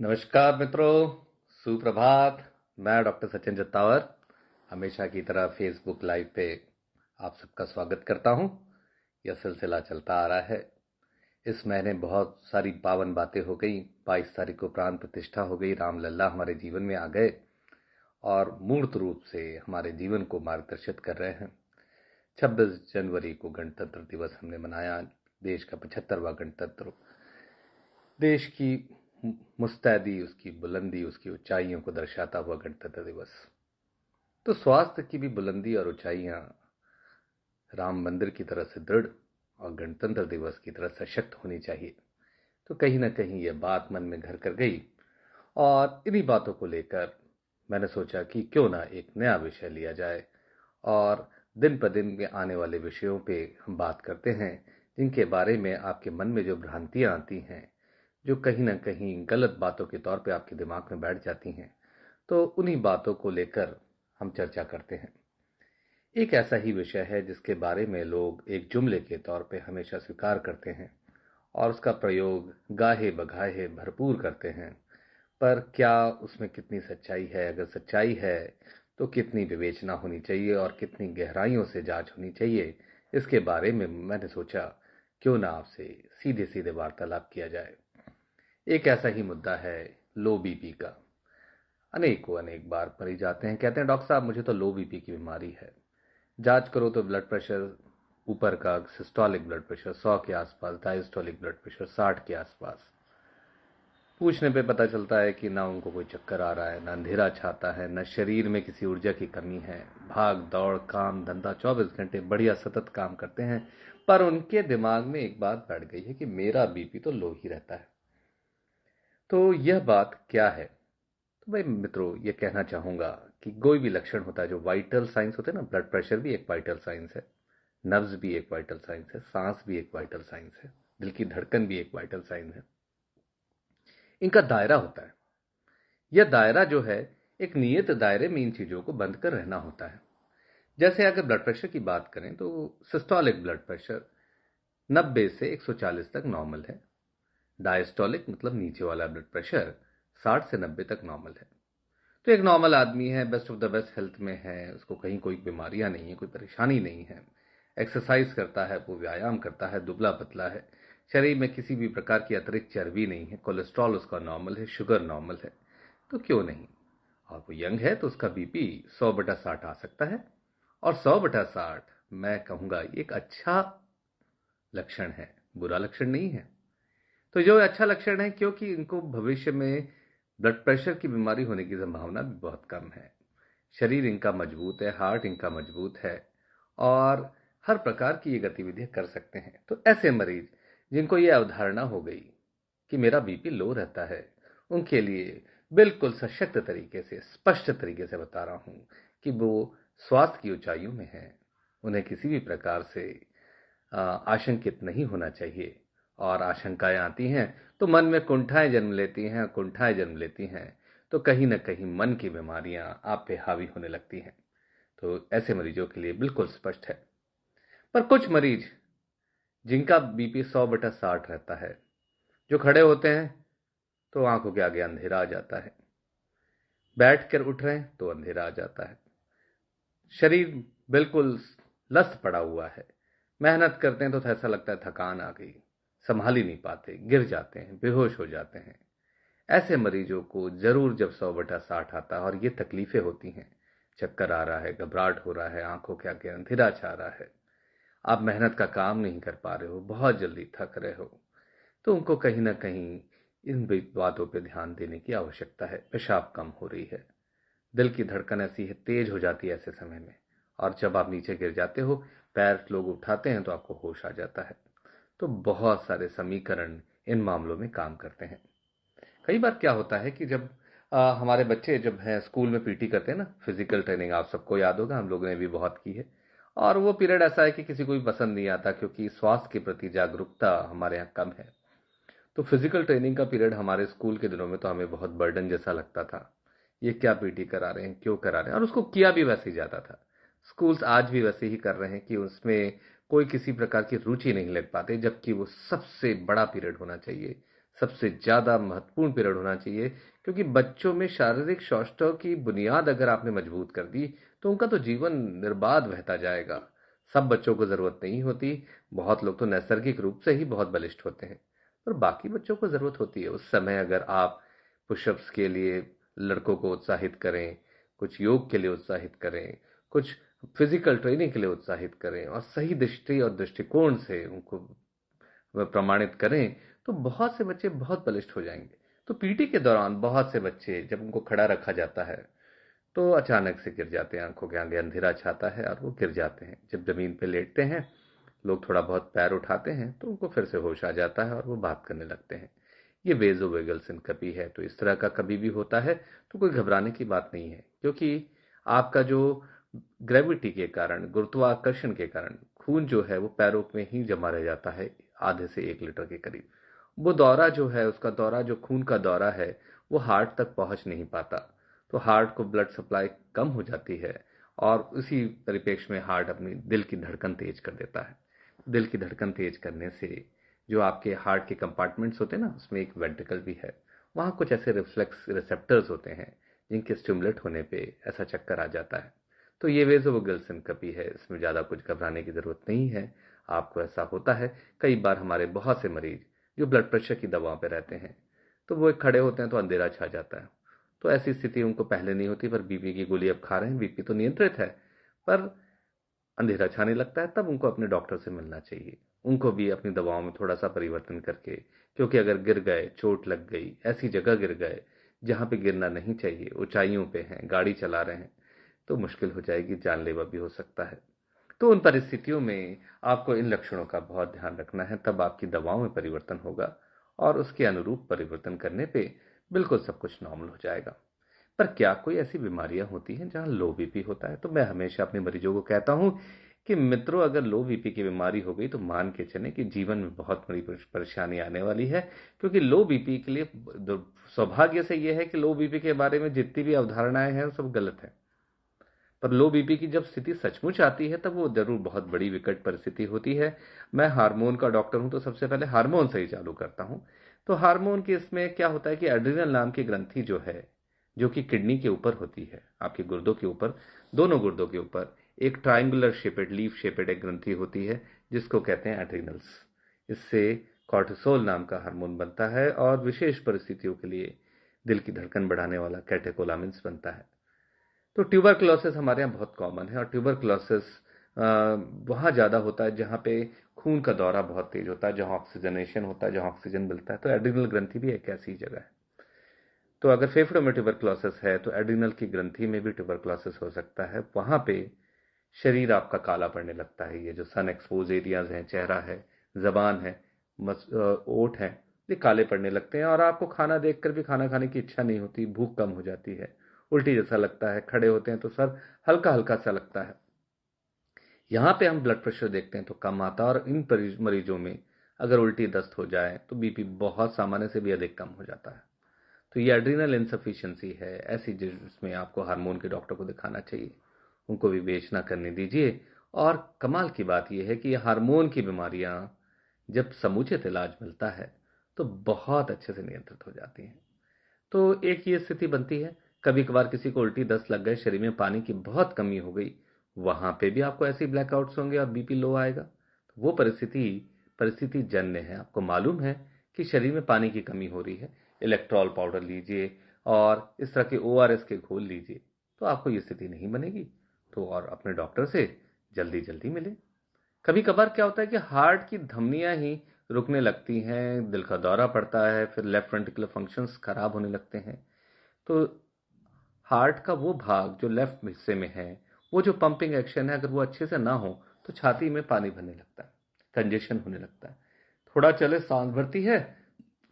नमस्कार मित्रों, सुप्रभात। मैं डॉक्टर सचिन जत्तावर हमेशा की तरह फेसबुक लाइव पे आप सबका स्वागत करता हूं। यह सिलसिला चलता आ रहा है। इस महीने बहुत सारी पावन बातें हो गई। 22 तारीख को प्राण प्रतिष्ठा हो गई, राम लल्ला हमारे जीवन में आ गए और मूर्त रूप से हमारे जीवन को मार्गदर्शित कर रहे हैं। 26 जनवरी को गणतंत्र दिवस हमने मनाया। देश का 75वां गणतंत्र, देश की मुस्तैदी, उसकी बुलंदी, उसकी ऊंचाइयों को दर्शाता हुआ गणतंत्र दिवस। तो स्वास्थ्य की भी बुलंदी और ऊंचाइयां राम मंदिर की तरह से दृढ़ और गणतंत्र दिवस की तरह सशक्त होनी चाहिए। तो कहीं ना कहीं यह बात मन में घर कर गई और इन्हीं बातों को लेकर मैंने सोचा कि क्यों ना एक नया विषय लिया जाए और दिन पर दिन में आने वाले विषयों पे हम बात करते हैं, जिनके बारे में आपके मन में जो भ्रांतियां आती हैं, जो कहीं ना कहीं गलत बातों के तौर पे आपके दिमाग में बैठ जाती हैं, तो उन्हीं बातों को लेकर हम चर्चा करते हैं। एक ऐसा ही विषय है जिसके बारे में लोग एक जुमले के तौर पे हमेशा स्वीकार करते हैं और उसका प्रयोग गाहे बगाहे भरपूर करते हैं, पर क्या उसमें कितनी सच्चाई है? अगर सच्चाई है तो कितनी विवेचना होनी चाहिए और कितनी गहराइयों से जांच होनी चाहिए, इसके बारे में मैंने सोचा क्यों ना आपसे सीधे सीधे वार्तालाप किया जाए। एक ऐसा ही मुद्दा है लो बीपी का। अनेकों अनेक बार मरीज जाते हैं, कहते हैं डॉक्टर साहब मुझे तो लो बीपी की बीमारी है। जांच करो तो ब्लड प्रेशर ऊपर का सिस्टोलिक ब्लड प्रेशर 100 के आसपास, डायस्टोलिक ब्लड प्रेशर 60 के आसपास। पूछने पे पता चलता है कि ना उनको कोई चक्कर आ रहा है, ना अंधेरा छाता है, ना शरीर में किसी ऊर्जा की कमी है। भाग दौड़ काम धंधा 24 घंटे बढ़िया सतत काम करते हैं, पर उनके दिमाग में एक बात बैठ गई है कि मेरा बीपी तो लो ही रहता है। तो यह बात क्या है? तो भाई मित्रों, ये कहना चाहूंगा कि कोई भी लक्षण होता है, जो वाइटल साइंस होते हैं ना, ब्लड प्रेशर भी एक वाइटल साइंस है, नब्ज भी एक वाइटल साइंस है, सांस भी एक वाइटल साइंस है, दिल की धड़कन भी एक वाइटल साइंस है। इनका दायरा होता है। यह दायरा जो है, एक नियत दायरे में इन चीजों को बंद कर रहना होता है। जैसे अगर ब्लड प्रेशर की बात करें तो सिस्टोलिक ब्लड प्रेशर 90 से 140 तक नॉर्मल है। डायस्टोलिक मतलब नीचे वाला ब्लड प्रेशर 60 से 90 तक नॉर्मल है। तो एक नॉर्मल आदमी है, best of the best health में है, उसको कहीं कोई बीमारियां नहीं है, कोई परेशानी नहीं है, एक्सरसाइज करता है, वो व्यायाम करता है, दुबला पतला है, शरीर में किसी भी प्रकार की अतिरिक्त चर्बी नहीं है, कोलेस्ट्रॉल उसका नॉर्मल है, शुगर नॉर्मल है, तो क्यों नहीं? और वो यंग है तो उसका बीपी 100/60 आ सकता है। और 100/60 मैं कहूंगा एक अच्छा लक्षण है, बुरा लक्षण नहीं है। तो जो अच्छा लक्षण है, क्योंकि इनको भविष्य में ब्लड प्रेशर की बीमारी होने की संभावना भी बहुत कम है। शरीर इनका मजबूत है, हार्ट इनका मजबूत है और हर प्रकार की ये गतिविधियां कर सकते हैं। तो ऐसे मरीज जिनको ये अवधारणा हो गई कि मेरा बीपी लो रहता है, उनके लिए बिल्कुल सशक्त तरीके से, स्पष्ट तरीके से बता रहा हूं कि वो स्वास्थ्य की ऊंचाइयों में है। उन्हें किसी भी प्रकार से आशंकित नहीं होना चाहिए। और आशंकाएं आती हैं तो मन में कुंठाएं जन्म लेती हैं, कुंठाएं जन्म लेती हैं तो कहीं ना कहीं मन की बीमारियां आप पे हावी होने लगती हैं। तो ऐसे मरीजों के लिए बिल्कुल स्पष्ट है। पर कुछ मरीज जिनका बीपी 100/60 रहता है, जो खड़े होते हैं तो आंखों के आगे अंधेरा आ जाता है, बैठ कर उठ रहे हैं तो अंधेरा आ जाता है, शरीर बिल्कुल लस्त पड़ा हुआ है, मेहनत करते हैं तो ऐसा लगता है थकान आ गई, संभाल ही नहीं पाते, गिर जाते हैं, बेहोश हो जाते हैं। ऐसे मरीजों को जरूर जब 100/60 आता है और ये तकलीफें होती हैं, चक्कर आ रहा है, घबराहट हो रहा है, आंखों के आगे अंधेरा छा रहा है, आप मेहनत का काम नहीं कर पा रहे हो, बहुत जल्दी थक रहे हो, तो उनको कहीं ना कहीं इन बातों पर ध्यान देने की आवश्यकता है। पेशाब कम हो रही है, दिल की धड़कन ऐसी है तेज हो जाती है ऐसे समय में, और जब आप नीचे गिर जाते हो, पैर लोग उठाते हैं तो आपको होश आ जाता है। तो बहुत सारे समीकरण इन मामलों में काम करते हैं। कई बार क्या होता है कि जब हमारे बच्चे जब हैं स्कूल में पीटी करते हैं ना, फिजिकल ट्रेनिंग, आप सबको याद होगा, हम लोगों ने भी बहुत की है। और वो पीरियड ऐसा है कि किसी को भी पसंद नहीं आता, क्योंकि स्वास्थ्य के प्रति जागरूकता हमारे यहाँ कम है। तो फिजिकल ट्रेनिंग का पीरियड हमारे स्कूल के दिनों में तो हमें बहुत बर्डन जैसा लगता था। ये क्या पीटी करा रहे हैं, क्यों करा रहे हैं, और उसको किया भी वैसे ही जाता था। स्कूल्स आज भी वैसे ही कर रहे हैं कि उसमें कोई किसी प्रकार की रुचि नहीं लग पाते, जबकि वो सबसे बड़ा पीरियड होना चाहिए, सबसे ज़्यादा महत्वपूर्ण पीरियड होना चाहिए, क्योंकि बच्चों में शारीरिक सौष्ठव की बुनियाद अगर आपने मजबूत कर दी तो उनका तो जीवन निर्बाध बहता जाएगा। सब बच्चों को ज़रूरत नहीं होती, बहुत लोग तो नैसर्गिक रूप से ही बहुत बलिष्ठ होते हैं, पर बाकी बच्चों को ज़रूरत होती है। उस समय अगर आप पुशअप्स के लिए लड़कों को उत्साहित करें, कुछ योग के लिए उत्साहित करें, कुछ फिजिकल ट्रेनिंग के लिए उत्साहित करें और सही दृष्टि और दृष्टिकोण से उनको प्रमाणित करें, तो बहुत से बच्चे बहुत बलिष्ठ हो जाएंगे। तो पीटी के दौरान बहुत से बच्चे जब उनको खड़ा रखा जाता है तो अचानक से गिर जाते हैं, आंखों के आगे अंधेरा छाता है और वो गिर जाते हैं। जब जमीन पे लेटते हैं, लोग थोड़ा बहुत पैर उठाते हैं तो उनको फिर से होश आ जाता है और वो बात करने लगते हैं। ये वेज़ोवेगल सिनकपी है। तो इस तरह का कभी भी होता है तो कोई घबराने की बात नहीं है, क्योंकि आपका जो ग्रेविटी के कारण, गुरुत्वाकर्षण के कारण खून जो है वो पैरों में ही जमा रह जाता है, आधे से 1 लीटर के करीब। वो दौरा जो है, उसका दौरा, जो खून का दौरा है, वो हार्ट तक पहुंच नहीं पाता। तो हार्ट को ब्लड सप्लाई कम हो जाती है और उसी परिप्रेक्ष्य में हार्ट अपनी दिल की धड़कन तेज कर देता है। दिल की धड़कन तेज करने से जो आपके हार्ट के कंपार्टमेंट्स होते हैं ना, उसमें एक वेंट्रिकल भी है, वहाँ कुछ ऐसे रिफ्लेक्स रिसेप्टर्स होते हैं जिनके स्टिमुलेट होने पे ऐसा चक्कर आ जाता है। तो ये वेज़ोवेगल सिनकपी है, इसमें ज़्यादा कुछ घबराने की ज़रूरत नहीं है। आपको ऐसा होता है। कई बार हमारे बहुत से मरीज जो ब्लड प्रेशर की दवाओं पे रहते हैं, तो वो खड़े होते हैं तो अंधेरा छा जाता है। तो ऐसी स्थिति उनको पहले नहीं होती, पर बीपी की गोली अब खा रहे हैं, बीपी तो नियंत्रित है, पर अंधेरा छाने लगता है, तब उनको अपने डॉक्टर से मिलना चाहिए। उनको भी अपनी दवाओं में थोड़ा सा परिवर्तन करके, क्योंकि अगर गिर गए, चोट लग गई, ऐसी जगह गिर गए जहां पे गिरना नहीं चाहिए, ऊंचाइयों पे हैं, गाड़ी चला रहे हैं, तो मुश्किल हो जाएगी, जानलेवा भी हो सकता है। तो उन परिस्थितियों में आपको इन लक्षणों का बहुत ध्यान रखना है, तब आपकी दवाओं में परिवर्तन होगा और उसके अनुरूप परिवर्तन करने पे बिल्कुल सब कुछ नॉर्मल हो जाएगा। पर क्या कोई ऐसी बीमारियां होती हैं जहां लो बीपी होता है? तो मैं हमेशा अपने मरीजों को कहता हूं कि मित्रों, अगर लो बीपी की बीमारी हो गई तो मान के चलें कि जीवन में बहुत बड़ी परेशानी आने वाली है, क्योंकि लो बीपी के लिए सौभाग्य से यह है कि लो बीपी के बारे में जितनी भी अवधारणाएं हैं वो सब गलत है। पर लो बीपी की जब स्थिति सचमुच आती है तब वो जरूर बहुत बड़ी विकट परिस्थिति होती है। मैं हार्मोन का डॉक्टर हूं, तो सबसे पहले हार्मोन से ही चालू करता हूं। तो हार्मोन की इसमें क्या होता है कि एड्रिनल नाम की ग्रंथि जो है, जो कि किडनी के ऊपर होती है, आपके गुर्दों के ऊपर, दोनों गुर्दों के ऊपर एक ट्राइंगुलर शेपेड, लीफ शेपेड एक ग्रंथि होती है जिसको कहते हैं एड्रिनल्स। इससे कॉर्टिसोल नाम का हार्मोन बनता है और विशेष परिस्थितियों के लिए दिल की धड़कन बढ़ाने वाला कैटेकोलामिन्स बनता है। तो ट्यूबरक्लोसिस हमारे यहाँ बहुत कॉमन है, और ट्यूबरक्लोसिस वहाँ ज़्यादा होता है जहाँ पे खून का दौरा बहुत तेज होता है, जहाँ ऑक्सीजनेशन होता है, जहाँ ऑक्सीजन मिलता है। तो एड्रिनल ग्रंथि भी एक ऐसी जगह है। तो अगर फेफड़ों में ट्यूबरक्लोसिस है तो एड्रिनल की ग्रंथि में भी ट्यूबरक्लोसिस हो सकता है। वहाँ पे शरीर आपका काला पड़ने लगता है। ये जो सन एक्सपोज एरियाज हैं, चेहरा है, जबान है, ओठ है, ये काले पड़ने लगते हैं और आपको खाना देखकर भी खाना खाने की इच्छा नहीं होती, भूख कम हो जाती है, उल्टी जैसा लगता है, खड़े होते हैं तो सर हल्का हल्का सा लगता है। यहाँ पे हम ब्लड प्रेशर देखते हैं तो कम आता है, और इन मरीजों में अगर उल्टी दस्त हो जाए तो बीपी बहुत सामान्य से भी अधिक कम हो जाता है। तो ये एड्रिनल इनसफिशिएंसी है ऐसी, जिसमें आपको हार्मोन के डॉक्टर को दिखाना चाहिए। उनको विवेचना ना करने दीजिए। और कमाल की बात यह है कि ये हार्मोन की बीमारियां जब समुचित इलाज मिलता है तो बहुत अच्छे से नियंत्रित हो जाती हैं। तो एक ये स्थिति बनती है। कभी कभार किसी को उल्टी दस्त लग गए, शरीर में पानी की बहुत कमी हो गई, वहां पे भी आपको ऐसे ब्लैकआउट्स होंगे और बीपी लो आएगा। तो वो परिस्थिति परिस्थिति जन्य है। आपको मालूम है कि शरीर में पानी की कमी हो रही है, इलेक्ट्रॉल पाउडर लीजिए और इस तरह के ओआरएस के घोल लीजिए, तो आपको ये स्थिति नहीं बनेगी। तो और अपने डॉक्टर से जल्दी जल्दी मिले। कभी कभार क्या होता है कि हार्ट की धमनियां ही रुकने लगती हैं, दिल का दौरा पड़ता है, फिर लेफ्ट वेंट्रिकुलर फंक्शंस खराब होने लगते हैं। तो हार्ट का वो भाग जो लेफ्ट हिस्से में है, वो जो पंपिंग एक्शन है, अगर वो अच्छे से ना हो तो छाती में पानी भरने लगता है, कंजेशन होने लगता है। थोड़ा चले सांस भरती है,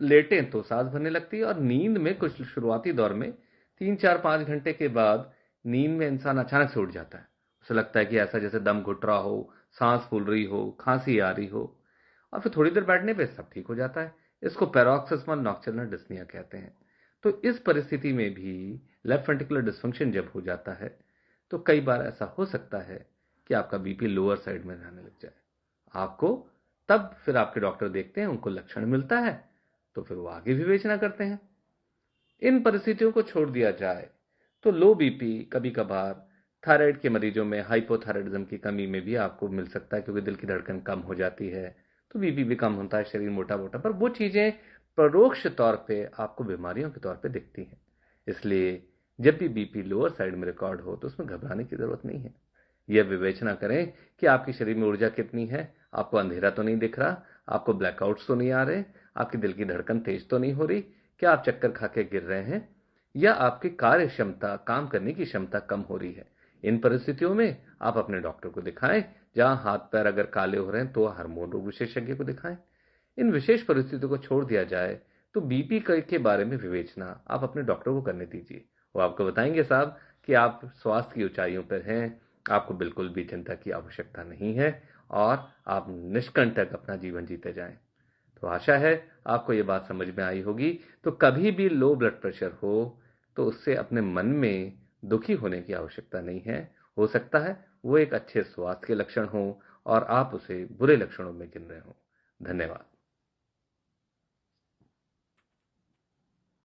लेटे तो सांस भरने लगती है, और नींद में कुछ शुरुआती दौर में 3 4 5 घंटे के बाद नींद में इंसान अचानक से उठ जाता है। उसे लगता है कि ऐसा जैसे दम घुट रहा हो, सांस फूल रही हो, खांसी आ रही हो, और फिर थोड़ी देर बैठने पे सब ठीक हो जाता है। इसको पैरोक्सिस्मल नॉक्टर्नल डिस्निया कहते हैं। तो इस परिस्थिति में भी लेफ्ट वेंट्रिकुलर डिस्फंक्शन जब हो जाता है तो कई बार ऐसा हो सकता है कि आपका बीपी लोअर साइड में रहने लग जाए। आपको तब फिर आपके डॉक्टर देखते हैं, उनको लक्षण मिलता है, तो फिर वो आगे विवेचना करते हैं। इन परिस्थितियों को छोड़ दिया जाए तो लो बीपी कभी कभार थायराइड के मरीजों में हाइपोथायराइडिज्म की कमी में भी आपको मिल सकता है, क्योंकि दिल की धड़कन कम हो जाती है तो बीपी भी कम होता है, शरीर मोटा मोटा, पर वो चीजें परोक्ष तौर पे आपको बीमारियों के तौर पे दिखती हैं। इसलिए जब भी बीपी लोअर साइड में रिकॉर्ड हो तो उसमें घबराने की जरूरत नहीं है। यह विवेचना करें कि आपके शरीर में ऊर्जा कितनी है, आपको अंधेरा तो नहीं दिख रहा, आपको ब्लैकआउट्स तो नहीं आ रहे, आपकी दिल की धड़कन तेज तो नहीं हो रही, क्या आप चक्कर खा के गिर रहे हैं, या आपकी कार्य क्षमता, काम करने की क्षमता कम हो रही है। इन परिस्थितियों में आप अपने डॉक्टर को दिखाएं। जहां हाथ पैर अगर काले हो रहे हैं तो हार्मोन रोग विशेषज्ञ को दिखाएं। इन विशेष परिस्थितियों को छोड़ दिया जाए तो बीपी के बारे में विवेचना आप अपने डॉक्टर को करने दीजिए। वो आपको बताएंगे साहब कि आप स्वास्थ्य की ऊंचाइयों पर हैं, आपको बिल्कुल भी चिंता की आवश्यकता नहीं है और आप निष्कंटक अपना जीवन जीते जाएं। तो आशा है आपको ये बात समझ में आई होगी। तो कभी भी लो ब्लड प्रेशर हो तो उससे अपने मन में दुखी होने की आवश्यकता नहीं है। हो सकता है वो एक अच्छे स्वास्थ्य के लक्षण हो और आप उसे बुरे लक्षणों में गिन रहे हो। धन्यवाद।